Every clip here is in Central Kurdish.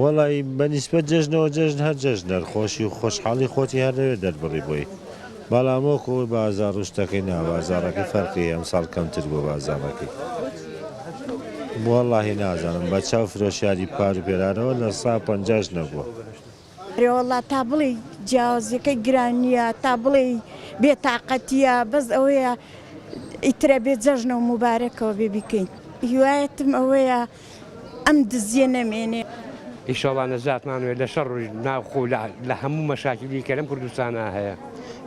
وەڵی بەنیسبەت جەژنەوە جەژن هەر جەژنە خۆشی و خۆشحاڵی خۆتی هەرەوێت دەربڕی بۆی بەڵام وەکو بازار و شتەکەی نا بازارەکەی فەرقی ئەمساڵ کەمتر بۆ بازارەکەی وەڵڵاهی نازانم بە چاو فرۆشیاری پار و پێرانەوە لە 150 نەبووە وەڵا تا بڵێ جیاوازەکەی گرانیە تا بڵێ بێتاقەتیە بەس ئەوەیە ئیترە بێ جەژنە و موبارەکەوە بێ بیکەین هیوایەتم ئەوەیە ئەم دزیە نەمێنێ ئیشەڵا نەجاتمانوێت لە شەڕ ڕۆژ ناوخۆ لە هەموو مەشاکلی کە لەم کوردستانە هەیە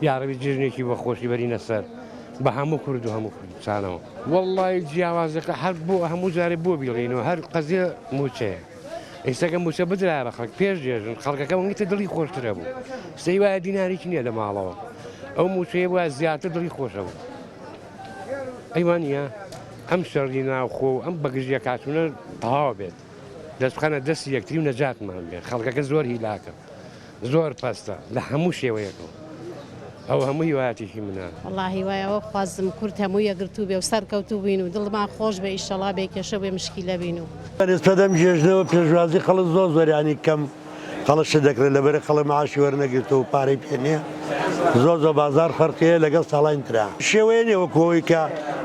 یاڕەوی جژنێکی بەخۆشی بەرینە سەر بە هەموو کورد و هەموو کوردستانەوە وەڵڵای جیاوازەکە هەر بۆ هەموو جارێ بۆ بیڵێنەوە هەر قەزیە موچەیە ئێستاکە موچە بدرا بە خەڵک پێش دێژن خەڵکەکە وڵیتە دڵی خۆشترە بوو سەی وایە دینارێکی نییە لە ماڵەوە ئەو موچەیە وایە زیاتر دڵی خۆشە بوو ئەیوانە ئەم شەڕی ناوخۆ و ئەم بەگژیە کاتونە تەواو بێت دەستخانە دەستی یەکتری و نەجاتمان بێت خەڵکەکە زۆر هیلاکە زۆر پەستە لە هەموو شێوەیەکەوە ئەو هەموو هیوایەتێکی منە وەڵڵاهی وایەوە خوازم کورد هەموو یەگرتوو بێ و سەرکەوتوو بین و دڵمان خۆش بێ ئیشەڵا بێکێشە بێ مشکیلە بین و نسبەتەم جێژنەوە پێشوازی خەڵک زۆر زۆریانی کەم خەڵک شت دەکرێت لەبەر خەڵک معاشی وەرنەگرتەوە و پارەی پێ نییە زۆر بازار فەرقەیە لەگەڵ ساڵین ترا شێوەیە نێوە کۆی کە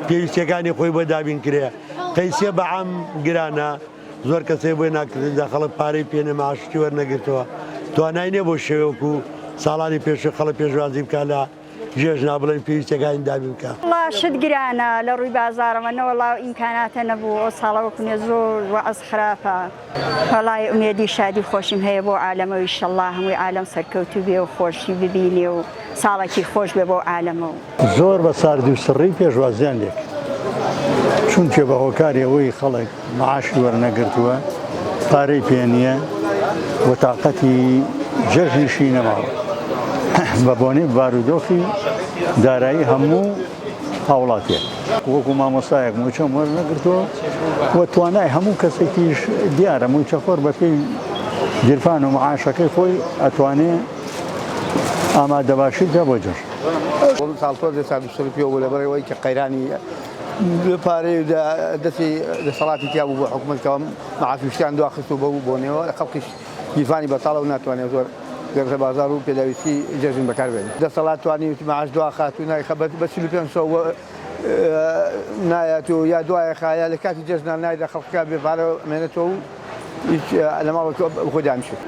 پێویستیەکانی خۆی بۆ دابین کرێ قەیسیە بەعام گرانە زۆر کەسێ بۆی ناکردندا خەڵک پارەی پێنە معاشی وەرنەگرتەوە توانای نییە بۆ شێوەکو ساڵانی پێش خەڵک پێشوازی بکە لە جێژنا بڵێن پێویستەکانی دابین بکە شت گرانە لە ڕووی بازارەوەنەوە وەڵاو ئیمکاناتە نەبوو ئەو ساڵەوە کونێ زۆر وەعەز خراپە وەڵای ئومێدی شادی خۆشیم هەیە بۆ عالەمەوە ئیشەڵڵا هەمووی عالەم سەرکەوتوو بێ و خۆشی ببینێ و ساڵێکی خۆش بێ بۆ عالەمەوە زۆر بە ساردی و سڕی پێشوازیان لێک چونکە بە هۆکاری ئەوەی خەڵک معاشی وەرنەگرتووە پارەی پێ نییە و تااقەتی جەژنیشی نەماوە بە بۆنەی بارودۆخی دارایی هەموو هاوڵاتیە وەکو مامۆستایەک موچەم وەرنەگرتووە و توانای هەموو کەسێکیش دیارە موچەخۆر بە پێی گیرفان و معاشەکەی خۆی ئەتوانێت ئامادەباشی بێ بۆ جەژن ساڵتۆ دەسادوسەر پێوە لەبەرەوەی کە قەیرانی پارەی دەستی دەسەڵاتی تیابوو بۆ حکوومەتەوە معافیشتیان دواخست و بەو بۆنەوە لە خەڵکیش گیرفانی بەتاڵە و ناتوانێت زۆر گەرزە بازار و پێداویستی جەژن بەکاربێن دەسەڵات توانی معاش دوا خاتو نایخەبەت بە 45 نایەت و یا دوایە خایە لە کاتی جەژنان نایدا خەڵکا بێ پارە مێنێتەوە و لە ماڵ خۆدامشێت